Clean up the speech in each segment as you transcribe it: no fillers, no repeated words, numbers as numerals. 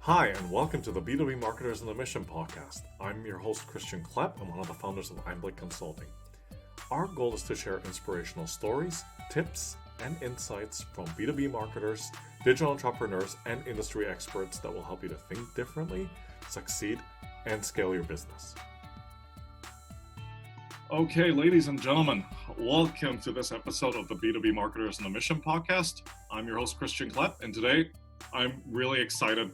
Hi, and welcome to the B2B Marketers on a Mission podcast. I'm your host, Christian Klepp. I'm one of the founders of Einblick Consulting. Our goal is to share inspirational stories, tips, and insights from B2B marketers, digital entrepreneurs, and industry experts that will help you to think differently, succeed, and scale your business. Okay, ladies and gentlemen, welcome to this episode of the B2B Marketers on a Mission podcast. I'm your host, Christian Klepp, and today I'm really excited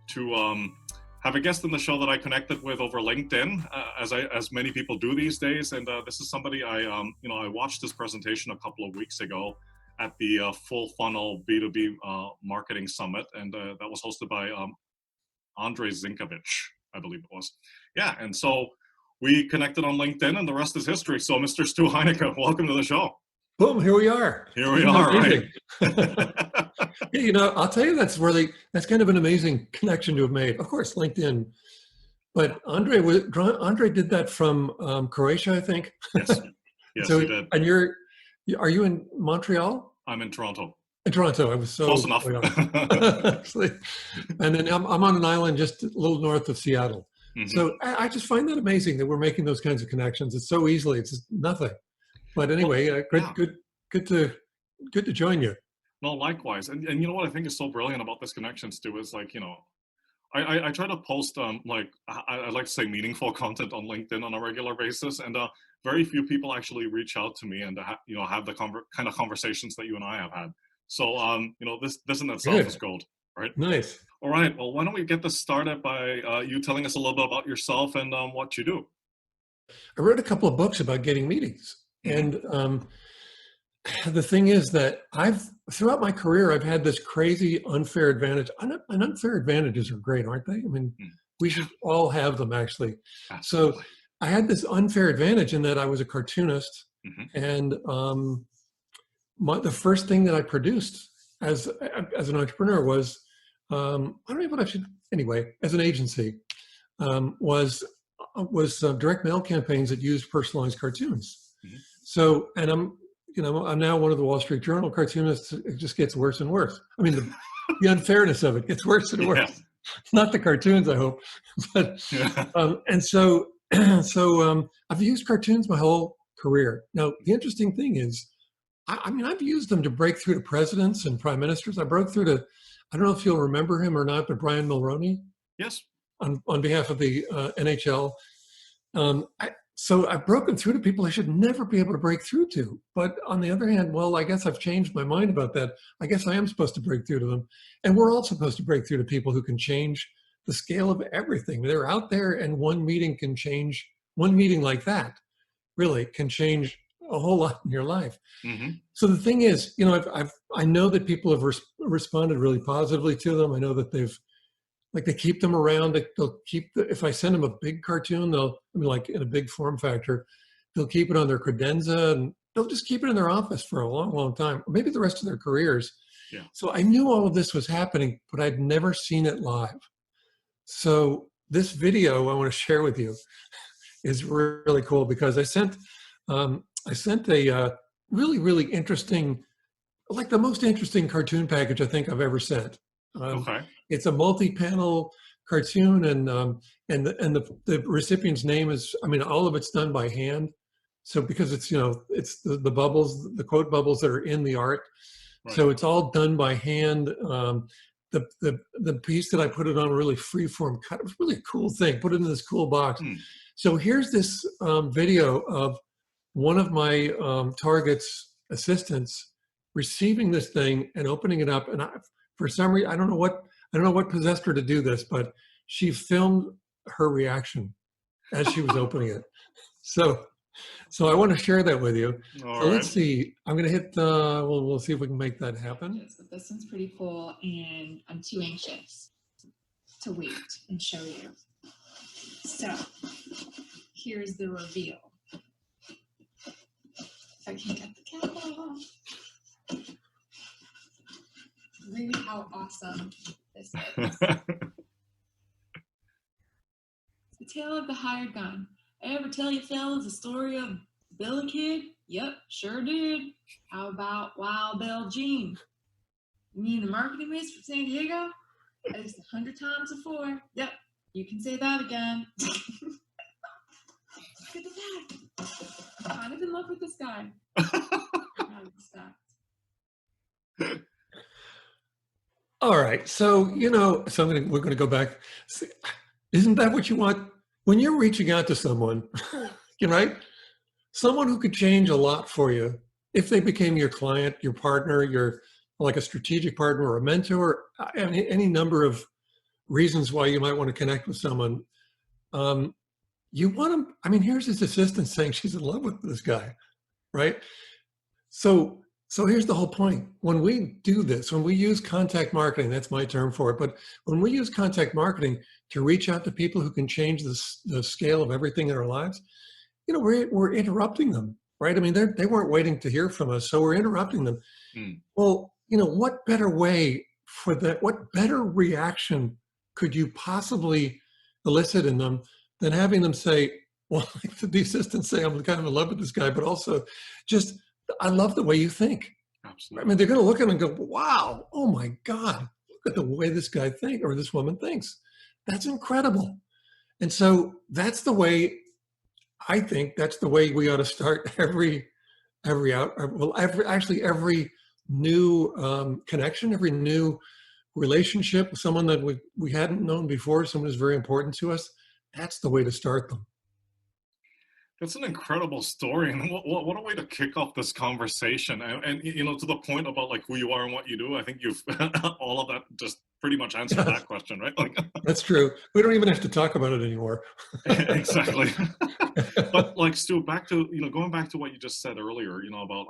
to have a guest on the show that I connected with over LinkedIn, as many people do these days. And this is somebody I watched this presentation a couple of weeks ago at the Full Funnel B2B Marketing Summit, and that was hosted by Andrej Zinkovic, I believe it was. Yeah, and so we connected on LinkedIn, and the rest is history. So, Mr. Stu Heinecke, welcome to the show. Boom, here we are. Here we are, right? I'll tell you, that's kind of an amazing connection to have made. Of course, LinkedIn. But Andrej did that from Croatia, I think. Yes, so, he did. And are you in Montreal? I'm in Toronto. In Toronto, I was so close enough. Actually. And then I'm on an island just a little north of Seattle. Mm-hmm. So I just find that amazing that we're making those kinds of connections. It's so easily, it's just nothing. But anyway, good to join you. No, likewise. And you know what I think is so brilliant about this connection, Stu, is I try to post I like to say meaningful content on LinkedIn on a regular basis, and very few people actually reach out to me and have the kind of conversations that you and I have had. So this in itself is gold, right? Nice. All right. Well, why don't we get this started by you telling us a little bit about yourself and what you do? I wrote a couple of books about getting meetings. And the thing is that throughout my career, I've had this crazy unfair advantage. And unfair advantages are great, aren't they? I mean, we should all have them, actually. Absolutely. So I had this unfair advantage in that I was a cartoonist. And the first thing that I produced as an entrepreneur was, I don't know what I should, anyway, as an agency, was direct mail campaigns that used personalized cartoons. So, and I'm now one of the Wall Street Journal cartoonists. It just gets worse and worse. I mean, the unfairness of it gets worse and worse. Yeah. Not the cartoons, I hope, but and so I've used cartoons my whole career. Now, the interesting thing is, I've used them to break through to presidents and prime ministers. I broke through to, I don't know if you'll remember him or not, but Brian Mulroney. Yes. On behalf of the NHL. So I've broken through to people I should never be able to break through to. But on the other hand, well, I guess I've changed my mind about that. I guess I am supposed to break through to them. And we're all supposed to break through to people who can change the scale of everything. They're out there, and one meeting like that really can change a whole lot in your life. Mm-hmm. So the thing is, I know that people have responded really positively to them. I know that they keep them around. They'll keep if I send them a big cartoon, like in a big form factor, they'll keep it on their credenza, and they'll just keep it in their office for a long, long time, or maybe the rest of their careers. Yeah. So I knew all of this was happening, but I'd never seen it live. So this video I want to share with you is really cool because I sent a really, really interesting, like the most interesting cartoon package I think I've ever sent. Okay. It's a multi-panel cartoon, and the recipient's name is, all of it's done by hand. So because it's it's the bubbles, the quote bubbles that are in the art. Right. So it's all done by hand. The piece that I put it on, really freeform cut. It was really a cool thing. Put it in this cool box. So here's this video of one of my target's assistants receiving this thing and opening it up, and for some reason, I don't know what possessed her to do this, but she filmed her reaction as she was opening it. So I want to share that with you. All right. Let's see. I'm going to hit. We'll see if we can make that happen. So this one's pretty cool, and I'm too anxious to wait and show you. So here's the reveal. If I can get the camera off. Read how awesome this is. The Tale of the Hired Gun. I ever tell you fellas the story of Bill the Kid? Yep, sure did. How about Wild Bill Jean? You mean the marketing miss from San Diego? At least 100 times before. Yep, you can say that again. Look at that. I'm kind of in love with this guy. All right, so we're going to go back. Isn't that what you want when you're reaching out to someone? Right? Someone who could change a lot for you if they became your client, your partner, your like a strategic partner or a mentor, any number of reasons why you might want to connect with someone. You want them. I mean, here's his assistant saying she's in love with this guy, right? So here's the whole point. When we do this, when we use contact marketing, that's my term for it, but when we use contact marketing to reach out to people who can change the scale of everything in our lives, we're interrupting them, right? I mean, they weren't waiting to hear from us, so we're interrupting them. Well, what better way for that? What better reaction could you possibly elicit in them than having them say, well, like the assistant say, I'm kind of in love with this guy, but also just, I love the way you think. Absolutely. I mean, they're going to look at him and go, wow, oh my God, look at the way this guy thinks or this woman thinks. That's incredible. And so that's the way, I think that's the way we ought to start every new connection, every new relationship with someone that we hadn't known before, someone who's very important to us. That's the way to start them. That's an incredible story, and what a way to kick off this conversation. And to the point about like who you are and what you do, I think you've all of that just pretty much answered that question, right? Like that's true. We don't even have to talk about it anymore. Exactly. But like Stu, going back to what you just said earlier, about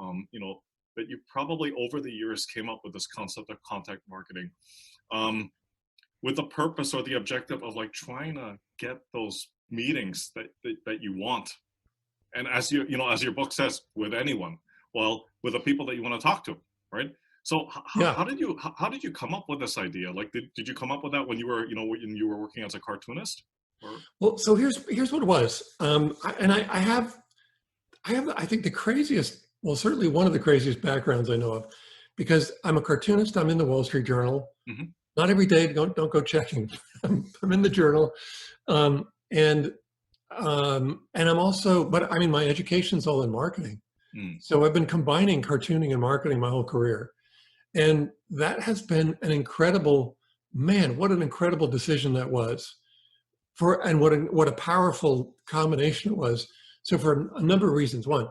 that you probably over the years came up with this concept of contact marketing, with the purpose or the objective of like trying to get those meetings that you want. And as as your book says, with anyone, with the people that you want to talk to, right? So how did you come up with this idea? Like, did you come up with that when you were, when you were working as a cartoonist? Or? Well, so here's what it was. I think the craziest, well, certainly one of the craziest backgrounds I know of, because I'm a cartoonist. I'm in the Wall Street Journal. Mm-hmm. Not every day. Don't go checking. I'm in the Journal. And I'm also, but I mean, my education's all in marketing. So I've been combining cartooning and marketing my whole career. And that has been an incredible, what an incredible decision that was and what a powerful combination it was. So for a number of reasons. One,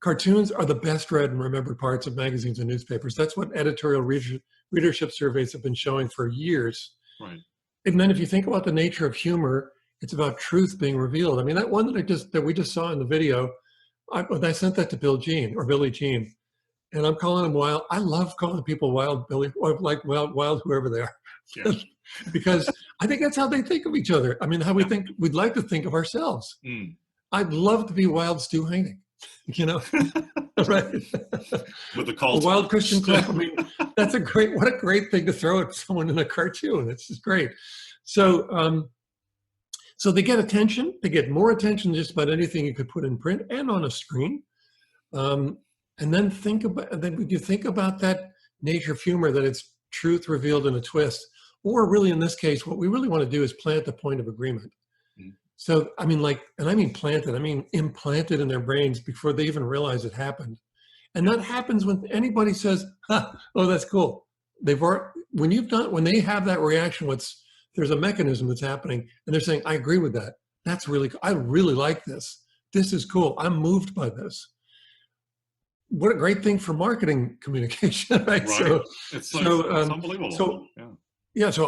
cartoons are the best read and remembered parts of magazines and newspapers. That's what editorial readership surveys have been showing for years. Right. And then if you think about the nature of humor, it's about truth being revealed. I mean, that one that we just saw in the video, I sent that to Billie Jean, and I'm calling him Wild. I love calling people Wild Billy, or like Wild whoever they are, because I think that's how they think of each other. I mean, how we'd like to think of ourselves. I'd love to be Wild Stu Heinecke, right? With the call, Wild Christian Club. I mean, what a great thing to throw at someone in a cartoon. It's just great. So they get attention. They get more attention than just about anything you could put in print and on a screen. And then when you think about that nature of humor, that it's truth revealed in a twist, or really in this case, what we really want to do is plant the point of agreement. So, I mean, planted, I mean implanted in their brains before they even realize it happened. And that happens when anybody says, oh, that's cool. When they have that reaction, there's a mechanism that's happening, and they're saying, I agree with that. That's really cool. I really like this. This is cool. I'm moved by this. What a great thing for marketing communication, right? So it's unbelievable. So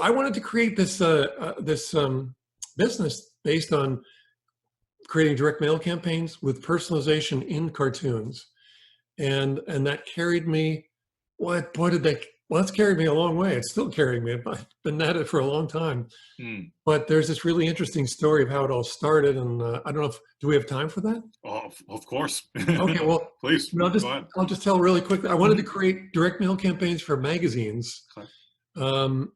I wanted to create this business based on creating direct mail campaigns with personalization in cartoons, and that carried me. It's carried me a long way. It's still carrying me. I've been at it for a long time. But there's this really interesting story of how it all started. And I don't know do we have time for that? Oh, of course. Okay, well, please. I'll just tell really quickly. I wanted to create direct mail campaigns for magazines, for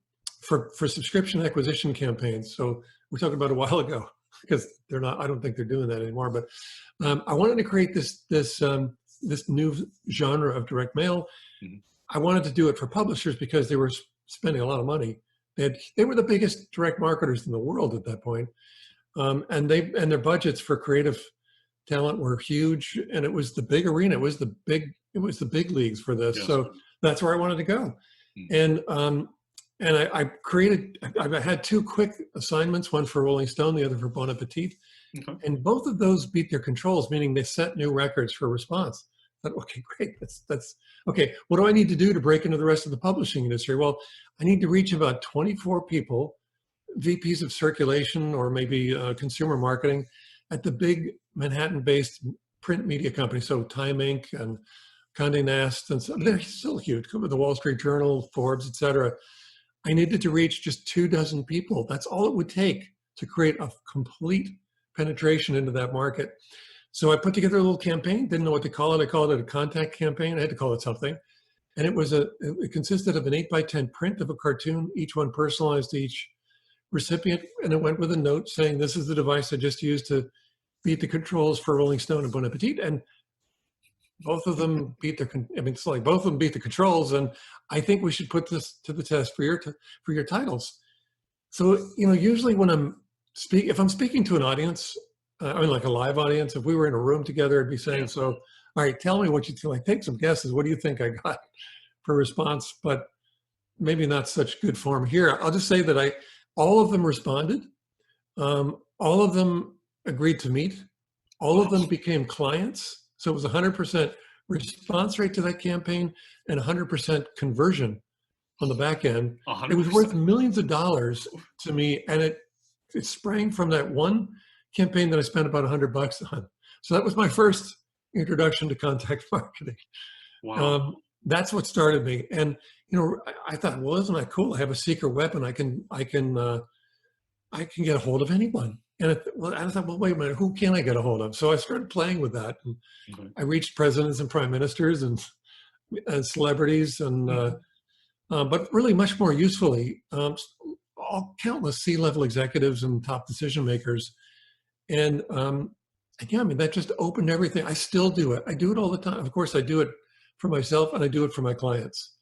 subscription acquisition campaigns. So we talked about a while ago, because I don't think they're doing that anymore. But I wanted to create this new genre of direct mail. I wanted to do it for publishers because they were spending a lot of money They were the biggest direct marketers in the world at that point. And their budgets for creative talent were huge, and it was the big arena. It was the big leagues for this. Yes. So that's where I wanted to go. And I had 2 quick assignments, one for Rolling Stone, the other for Bon Appetit. Okay. And both of those beat their controls, meaning they set new records for response. I thought, okay, great. That's okay. What do I need to do to break into the rest of the publishing industry? Well, I need to reach about 24 people, VPs of circulation or maybe consumer marketing at the big Manhattan-based print media companies. So Time Inc. and Condé Nast, and so they're still huge. Cover the Wall Street Journal, Forbes, etc. I needed to reach just 24 people. That's all it would take to create a complete penetration into that market. So I put together a little campaign, didn't know what to call it. I called it a contact campaign. I had to call it something. And it consisted of an 8x10 print of a cartoon, each one personalized to each recipient. And it went with a note saying, this is the device I just used to beat the controls for Rolling Stone and Bon Appetit. And both of them beat both of them beat the controls. And I think we should put this to the test for your titles. So, usually when if I'm speaking to an audience, like a live audience, if we were in a room together, I'd be saying, so, all right, tell me what you think. Like, take some guesses. What do you think I got for response? But maybe not such good form here. I'll just say that all of them responded. All of them agreed to meet. All of them became clients. So it was 100% response rate to that campaign and 100% conversion on the back end. 100%. It was worth millions of dollars to me, and it sprang from that one campaign that I spent about $100 on. So that was my first introduction to contact marketing. Wow. That's what started me. And I thought, well, isn't that cool? I have a secret weapon. I can get a hold of anyone. And I thought, well, wait a minute, who can I get a hold of? So I started playing with that. And I reached presidents and prime ministers and celebrities, but really much more usefully, countless C-level executives and top decision makers. And that just opened everything. I still do it. I do it all the time. Of course, I do it for myself and I do it for my clients.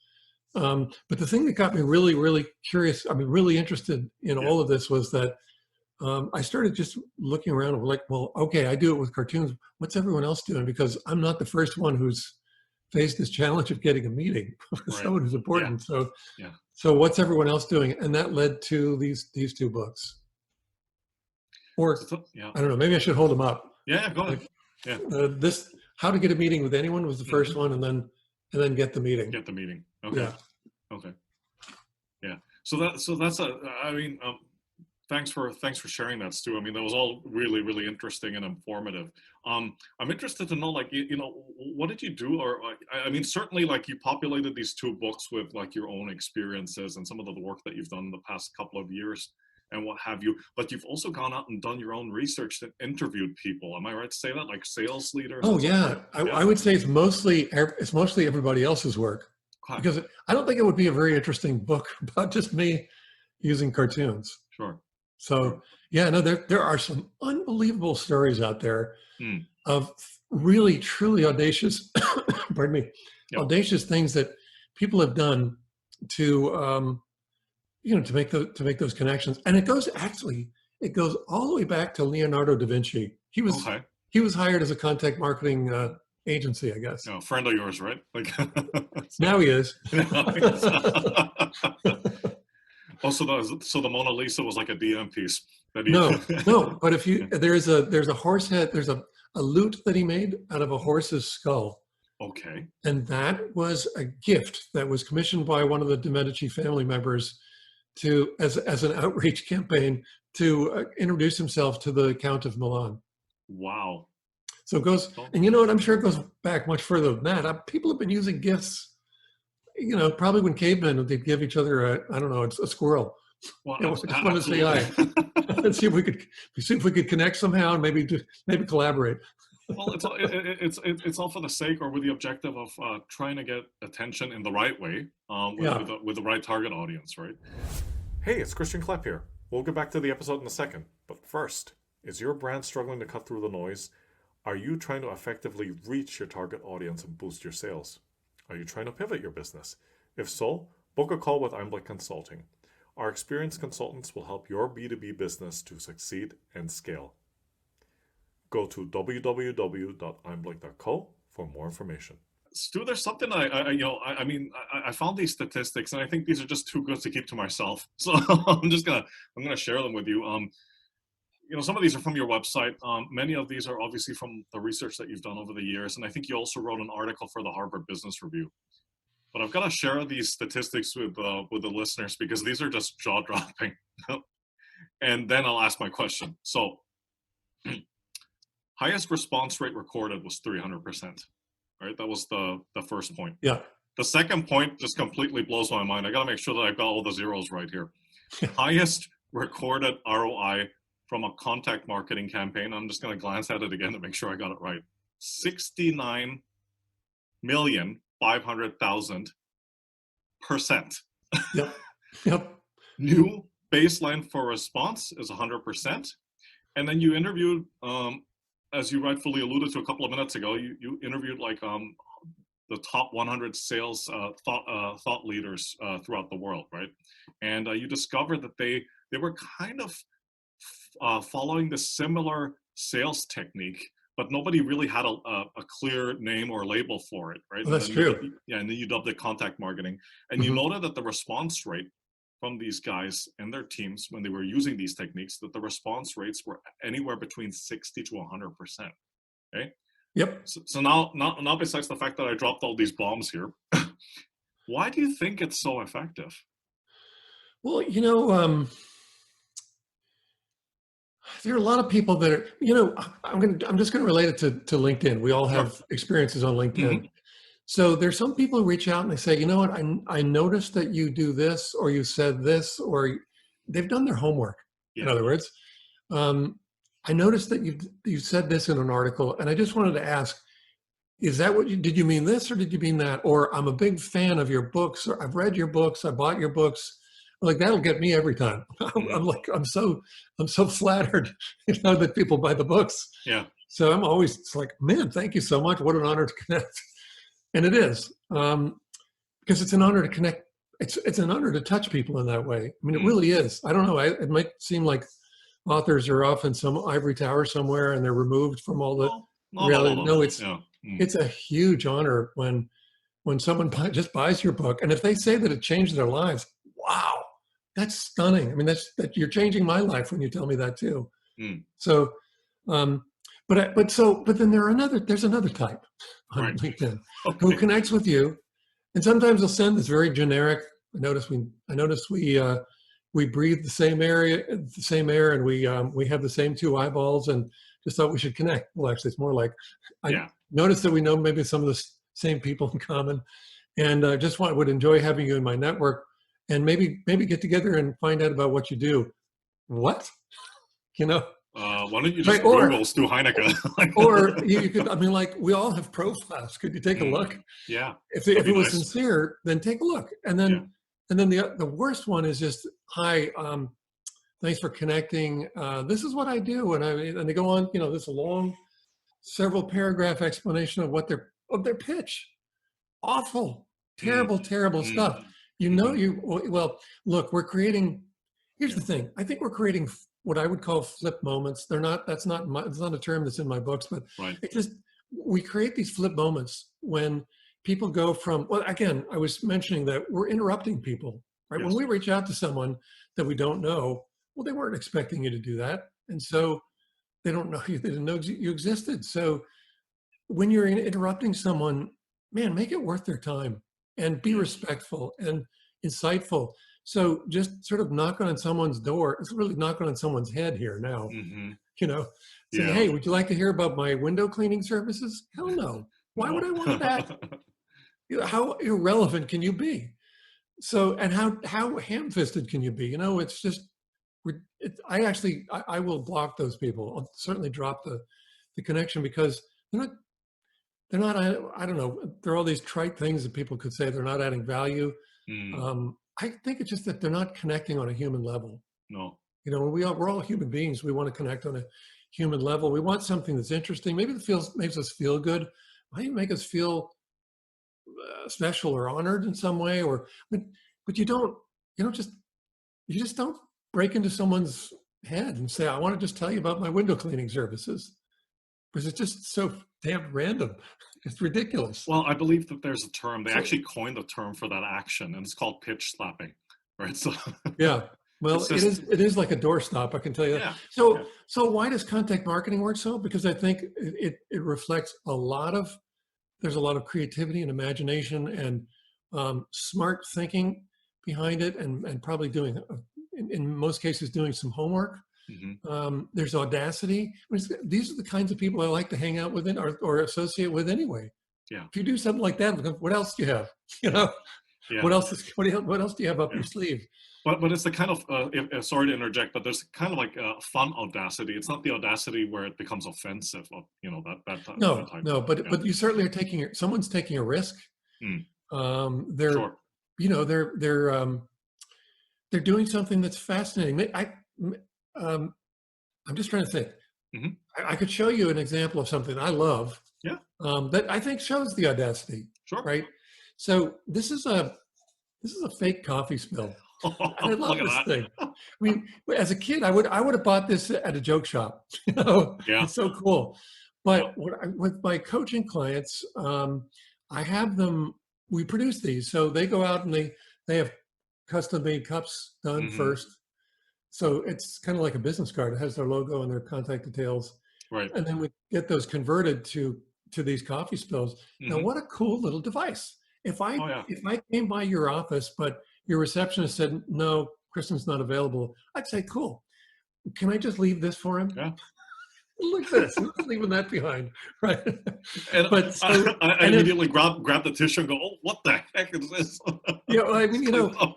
But the thing that got me really, really curious, really interested in all of this was that I started just looking around and like, well, okay, I do it with cartoons. What's everyone else doing? Because I'm not the first one who's faced this challenge of getting a meeting with someone who's important. So what's everyone else doing? And that led to these 2 books. Or I don't know, maybe I should hold them up. Yeah, go ahead. This How to Get a Meeting with Anyone was the first one, and then Get the Meeting. Get the Meeting. Okay. Yeah. Okay. Yeah. So that's thanks for sharing that, Stu. That was all really, really interesting and informative. I'm interested to know, like, what did you do? Or certainly, like, you populated these 2 books with like your own experiences and some of the work that you've done in the past couple of years and what have you. But you've also gone out and done your own research and interviewed people. Am I right to say that, like sales leaders? Oh yeah, I would say it's mostly everybody else's work. Okay. Because I don't think it would be a very interesting book about just me using cartoons. Sure. So there are some unbelievable stories out there of really, truly audacious, pardon me, audacious things that people have done to to make those connections. And it goes all the way back to Leonardo da Vinci. He was hired as a contact marketing agency, I guess. No, friend of yours, right? Like now he is. So the Mona Lisa was like a DM piece. No. But if there's a horse head, there's a lute that he made out of a horse's skull. Okay. And that was a gift that was commissioned by one of the de Medici family members as an outreach campaign to introduce himself to the Count of Milan. Wow. So it goes, and you know what? I'm sure it goes back much further than that. People have been using gifts. Probably when cavemen, they'd give each other a squirrel. Well, I just wanted to say hi. Let's see if we could connect somehow and maybe collaborate. Well, it's all for the sake or with the objective of trying to get attention in the right way with the right target audience, right? Hey, it's Christian Klepp here. We'll get back to the episode in a second. But first, is your brand struggling to cut through the noise? Are you trying to effectively reach your target audience and boost your sales? Are you trying to pivot your business? If so, book a call with Einblick Consulting. Our experienced consultants will help your B2B business to succeed and scale. Go to www.imblink.co for more information. Stu, there's something I found these statistics, and I think these are just too good to keep to myself. So I'm gonna share them with you. Some of these are from your website. Many of these are obviously from the research that you've done over the years, and I think you also wrote an article for the Harvard Business Review. But I've got to share these statistics with the listeners because these are just jaw-dropping. And then I'll ask my question. So, highest response rate recorded was 300%. Right, that was the first point. Yeah. The second point just completely blows my mind. I got to make sure that I've got all the zeros right here. Highest recorded ROI from a contact marketing campaign. I'm just going to glance at it again to make sure I got it right. 69,500,000%. Yep. New baseline for response is 100%. And then you interviewed, as you rightfully alluded to a couple of minutes ago, you interviewed the top 100 sales thought leaders throughout the world, right? And you discovered that they were kind of following the similar sales technique, but nobody really had a clear name or label for it, right? Well, that's true. And then you dubbed it contact marketing. And you noted that the response rate from these guys and their teams when they were using these techniques, that the response rates were anywhere between 60 to 100%. Okay. Yep. So now besides the fact that I dropped all these bombs here, why do you think it's so effective? Well, there are a lot of people that are, I'm just going to relate it to LinkedIn. We all have experiences on LinkedIn. Mm-hmm. So there's some people who reach out and they say, you know what, I noticed that you do this, or you said this, or they've done their homework. Yeah. In other words, I noticed that you said this in an article, and I just wanted to ask, is that did you mean this, or did you mean that? Or I'm a big fan of your books, or I've read your books, I bought your books. Like, that'll get me every time. I'm so flattered, that people buy the books. Yeah. So I'm always, it's like, man, thank you so much. What an honor to connect. And it is, because it's an honor to connect. It's an honor to touch people in that way. I mean, it really is. I don't know. It might seem like authors are off in some ivory tower somewhere and they're removed from all the reality. No, it's a huge honor when someone just buys your book, and if they say that it changed their lives, wow, that's stunning. I mean, that you're changing my life when you tell me that too. So, but then there's another type on LinkedIn who connects with you, and sometimes they'll send this very generic. I notice we breathe the same air, and we have the same two eyeballs, and just thought we should connect. Well, actually, it's more like I noticed that we know maybe some of the same people in common, and just would enjoy having you in my network, and maybe get together and find out about what you do. What? Why don't you just Google Stu Heinecke? Or you could, we all have profiles. Could you take a look? Yeah. If it was sincere, then take a look. And then the worst one is just, hi, thanks for connecting. This is what I do. And they go on, this long, several paragraph explanation of their pitch. Awful, terrible stuff. Well, look, we're creating, here's the thing. I think we're creating what I would call flip moments. It's not a term that's in my books, but we create these flip moments when people go from, well, again, I was mentioning that we're interrupting people, right? Yes. When we reach out to someone that we don't know, well, they weren't expecting you to do that. And so they don't know you, they didn't know you existed. So when you're interrupting someone, man, make it worth their time and be respectful and insightful. So just sort of knocking on someone's door, it's really knocking on someone's head here now, saying, hey, would you like to hear about my window cleaning services? Hell no. Why would I want that? How irrelevant can you be? So, and how ham-fisted can you be? It's just, I will block those people. I'll certainly drop the connection, because they're not, I don't know, there are all these trite things that people could say they're not adding value. I think it's just that they're not connecting on a human level. No. We're all human beings. We want to connect on a human level. We want something that's interesting. Maybe it makes us feel good. Might make us feel special or honored in some way. But you don't just you just don't break into someone's head and say, I want to just tell you about my window cleaning services, because it's just so damn random. It's ridiculous. Well, I believe that there's a term. They So- actually coined a term for that action, and it's called pitch slapping, right? So Yeah. Well, It's just- it is like a doorstop, I can tell you that. yeah, So yeah. so why does contact marketing work so? Because I think it reflects there's a lot of creativity and imagination and smart thinking behind it, and probably doing in most cases doing some homework. There's audacity. These are the kinds of people I like to hang out with or associate with anyway. Yeah. If you do something like that, what else do you have? You know, Yeah. what else do you have up your sleeve? But it's the kind of sorry to interject, but there's kind of like fun audacity. It's not the audacity where it becomes offensive, or that type. No, but you certainly are someone's taking a risk. They're Sure. They're doing something that's fascinating. I'm just trying to think. I could show you an example of something I love. Yeah. That I think shows the audacity. Sure. Right. So this is a fake coffee spill. I love this thing. I mean, as a kid, I would have bought this at a joke shop. You know, Yeah. It's so cool. But with my coaching clients, I have them. We produce these, so they go out and they have custom made cups done first. So it's kind of like a business card. It has their logo and their contact details. Right. And then we get those converted to these coffee spills. Now, what a cool little device. If I came by your office, but your receptionist said, no, Kristen's not available, I'd say, cool. Can I just leave this for him? Yeah. Look at this. I'm not leaving that behind. Right. And But so, I immediately grab the tissue and go, oh, what the heck is this? yeah, well, I mean, you know,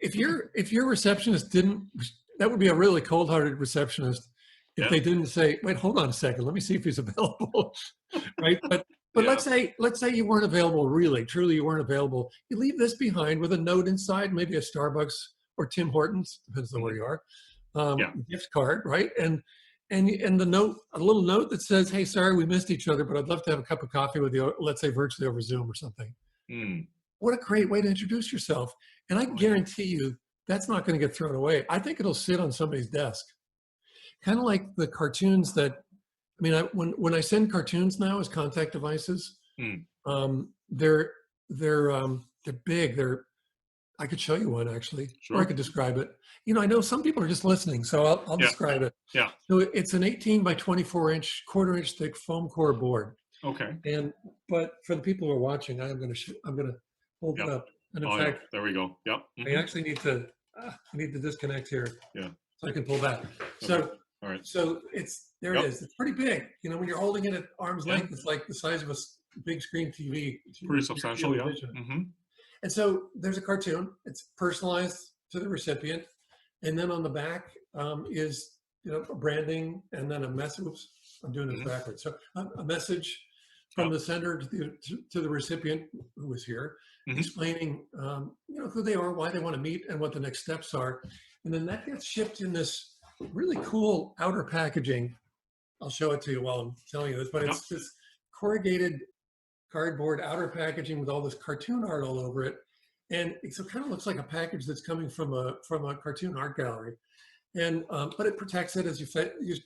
if your receptionist didn't, that would be a really cold-hearted receptionist if they didn't say, wait, hold on a second, let me see if he's available. Right. But let's say you weren't available, truly you weren't available. You leave this behind with a note inside, maybe a Starbucks or Tim Hortons, depends on where you are, gift card, right? And the note, a little note that says, hey, sorry, we missed each other, but I'd love to have a cup of coffee with you, let's say virtually over Zoom or something. What a great way to introduce yourself. And I guarantee you that's not going to get thrown away. I think it'll sit on somebody's desk. Kind of like the cartoons that, I mean, when I send cartoons now as contact devices, they're big. I could show you one actually, or I could describe it. You know, I know some people are just listening, so I'll describe it. Yeah. So it's an 18 by 24 inch, quarter-inch thick foam core board. Okay. But for the people who are watching, I'm going to hold it up. And in fact, there we go. Yep. I actually need to disconnect here. Yeah. So I can pull back. Okay. So. All right. So it is. It's pretty big. You know, when you're holding it at arm's length, it's like the size of a big screen TV. Pretty substantial, yeah. And so there's a cartoon. It's personalized to the recipient, and then on the back is branding, and then a message. Oops, I'm doing this backwards. So a message from the sender to the recipient who was here, explaining who they are, why they want to meet, and what the next steps are, and then that gets shipped in this really cool outer packaging. I'll show it to you while I'm telling you this, but it's this corrugated cardboard outer packaging with all this cartoon art all over it, and it kind of looks like a package that's coming from a cartoon art gallery. And but it protects it as you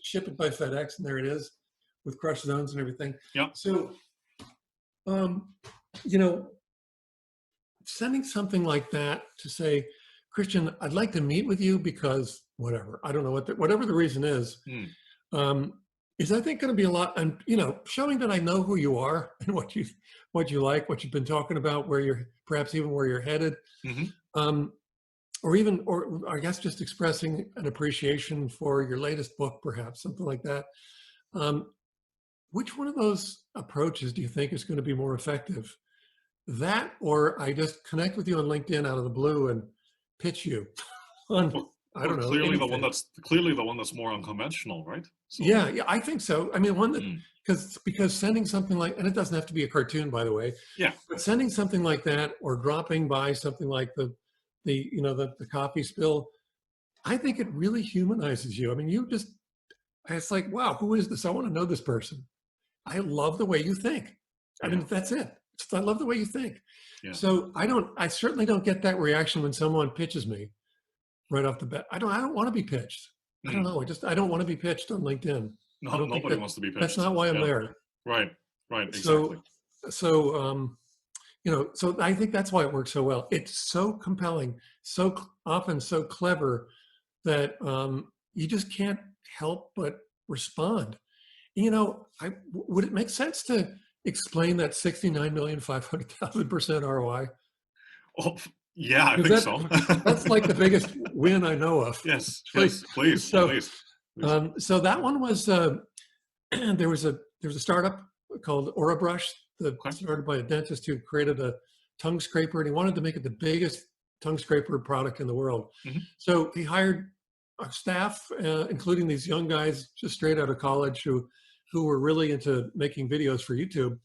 ship it by FedEx, and there it is with crush zones and everything. Yeah. So, sending something like that to say, Christian, I'd like to meet with you because whatever, I don't know whatever the reason is, is I think going to be a lot, and showing that I know who you are and what you like, what you've been talking about, perhaps even where you're headed, or I guess just expressing an appreciation for your latest book, perhaps something like that. Which one of those approaches do you think is going to be more effective? That, or I just connect with you on LinkedIn out of the blue and pitch you on, I don't know. Clearly the one that's more unconventional, right? So, yeah, I think so. I mean, one that because sending something like, and it doesn't have to be a cartoon, by the way. Yeah. But sending something like that, or dropping by something like the coffee spill, I think it really humanizes you. I mean, it's like, wow, who is this? I want to know this person. I love the way you think. I mean, that's it. I love the way you think. Yeah. So I certainly don't get that reaction when someone pitches me. right off the bat. I don't want to be pitched. I don't know. I don't want to be pitched on LinkedIn. I No, don't think nobody wants to be that's pitched. not why I'm Yeah. there. Right. Exactly. So, so I think that's why it works so well. It's so compelling, often so clever that you just can't help but respond. Would it make sense to explain that 69,500,000% ROI? Oh, yeah, I think Because so. that's like the biggest win I know of. Yes, Like, please. so that one was there was a startup called Orabrush that Okay. started by a dentist who created a tongue scraper, and he wanted to make it the biggest tongue scraper product in the world. Mhm. So he hired a staff, including these young guys just straight out of college who were really into making videos for YouTube.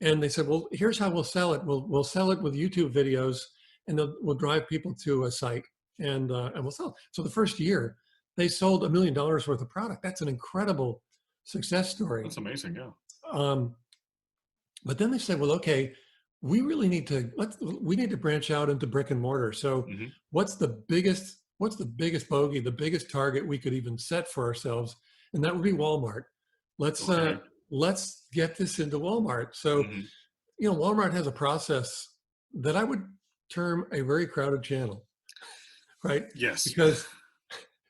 And they said, well, here's how we'll sell it. We'll sell it with YouTube videos, and we'll drive people to a site, and we'll sell it. So the first year, they sold $1 million worth of product. That's an incredible success story. That's amazing. Yeah. But then they said, well, okay, we really need to branch out into brick and mortar. So Mhm. what's the biggest bogey, the biggest target we could even set for ourselves? And that would be Walmart. Let's get this into Walmart. So, Mhm. Walmart has a process that I would term a very crowded channel, right? Yes. Because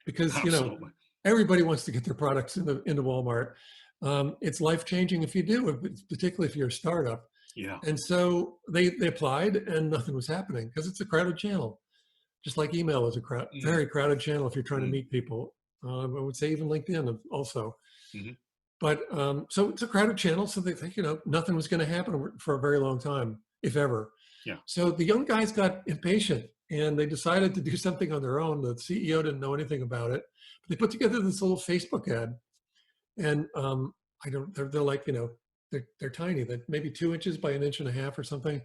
Absolutely. everybody wants to get their products into Walmart. It's life-changing if you do, particularly if you're a startup. Yeah. And so they applied, and nothing was happening because it's a crowded channel. Just like email is a very crowded channel if you're trying to meet people. I would say even LinkedIn also. Mhm. But so it's a crowded channel, so they think nothing was going to happen for a very long time, if ever. Yeah. So the young guys got impatient, and they decided to do something on their own. The CEO didn't know anything about it. But they put together this little Facebook ad, and they're like, they're tiny, they're maybe 2 inches by 1.5 inches or something.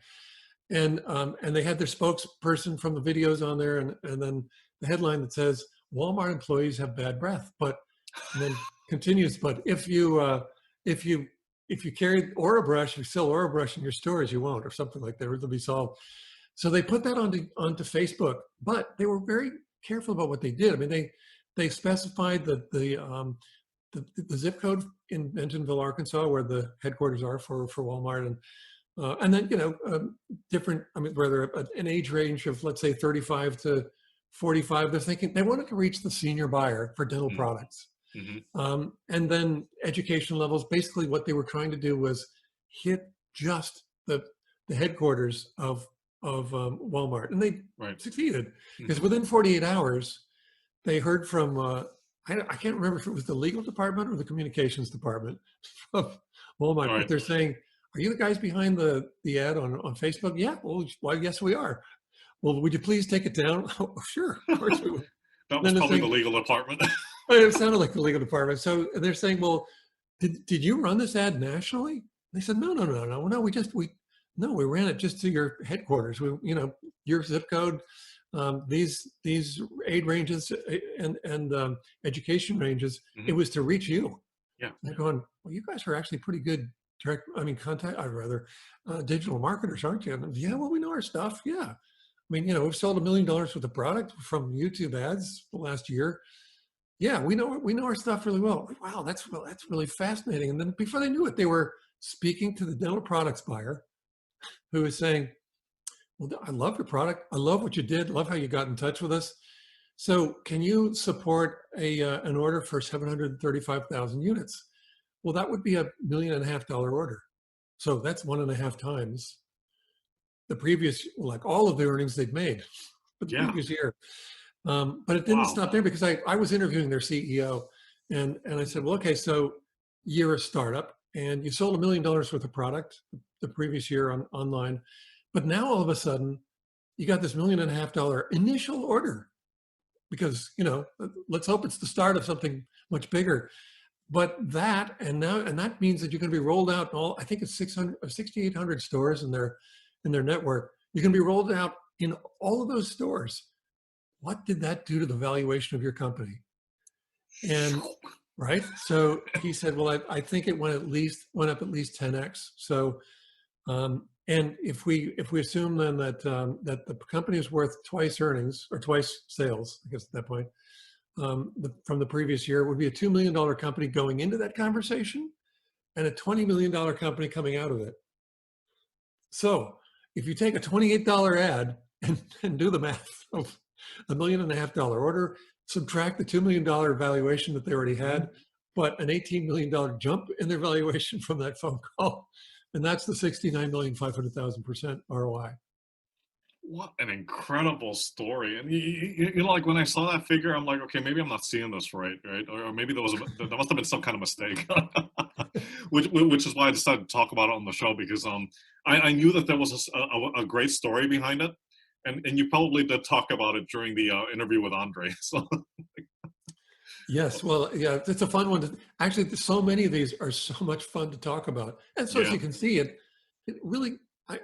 And they had their spokesperson from the videos on there, and then the headline that says Walmart employees have bad breath, and then continues. But if you carry Orabrush, you sell Orabrush in your stores, you won't, or something like that. It'll be solved. So they put that onto Facebook, but they were very careful about what they did. I mean, they specified the zip code in Bentonville, Arkansas, where the headquarters are for Walmart, and then different. I mean, whether an age range of, let's say, 35 to 45. They're thinking they wanted to reach the senior buyer for dental products, and then education levels. Basically, what they were trying to do was hit just the headquarters of Walmart, and they succeeded because within 48 hours, they heard from. I can't remember if it was the legal department or the communications department of Walmart, but they're saying, "Are you the guys behind the ad on Facebook?" Yeah, well, yes, we are. Well, would you please take it down? Oh, sure, of course we would. That was probably the legal department. It sounded like the legal department. So they're saying, "Well, did you run this ad nationally?" They said, "No, we ran it just to your headquarters. Your zip code." These aid ranges and education ranges, it was to reach you. Yeah. They're going, well, you guys are actually pretty good digital marketers, aren't you? And, yeah, well, we know our stuff. Yeah. I mean, we've sold $1 million worth of product from YouTube ads the last year. Yeah, we know our stuff really well. Like, wow, that's really fascinating. And then before they knew it, they were speaking to the dental products buyer who was saying, well, I love your product. I love what you did. Love how you got in touch with us. So can you support an order for 735,000 units? Well, that would be $1.5 million order. So that's 1.5 times the previous, like all of the earnings they'd made the previous year. But it didn't stop there because I was interviewing their CEO, and I said, well, okay, so you're a startup and you sold $1 million worth of product the previous year online. But now all of a sudden, you got this $1.5 million initial order because, let's hope it's the start of something much bigger. But that means that you're going to be rolled out in all, I think it's 6,800 stores in their network. You're going to be rolled out in all of those stores. What did that do to the valuation of your company? And right. So he said, well, I think it went up at least 10x. So And if we assume then that that the company is worth twice earnings or twice sales, I guess at that point, from the previous year, it would be a $2 million company going into that conversation and a $20 million company coming out of it. So if you take a $28 ad and do the math of $1.5 million order, subtract the $2 million valuation that they already had, but an $18 million jump in their valuation from that phone call, and that's the $69,500,000% ROI. What an incredible story. And you know, like when I saw that figure, I'm like, okay, maybe I'm not seeing this right? Or maybe there must have been some kind of mistake. which is why I decided to talk about it on the show, because I knew that there was a great story behind it. And you probably did talk about it during the interview with Andre. So Yes, well, yeah, it's a fun one. Actually, so many of these are so much fun to talk about. And so as you can see, it really, I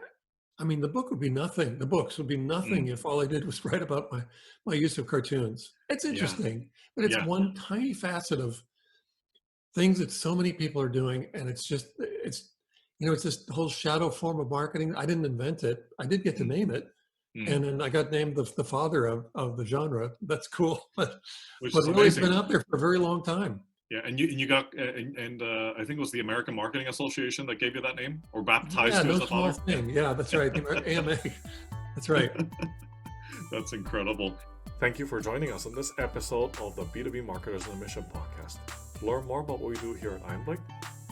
mean, the book would be nothing. The books would be nothing if all I did was write about my use of cartoons. It's interesting, but it's one tiny facet of things that so many people are doing. And it's just, it's this whole shadow form of marketing. I didn't invent it. I did get to name it. And then I got named the father of the genre. That's cool, but really it's been out there for a very long time. Yeah, and you got and I think it was the American Marketing Association that gave you that name, or baptized you as the father. Thing. Yeah, that's right. The AMA. That's right. That's incredible. Thank you for joining us on this episode of the B2B Marketers on a Mission podcast. To learn more about what we do here at Einblick,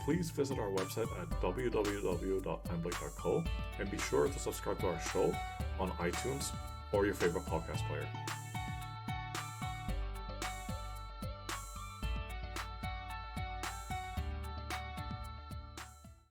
please visit our website at www.einblick.co and be sure to subscribe to our show on iTunes or your favorite podcast player.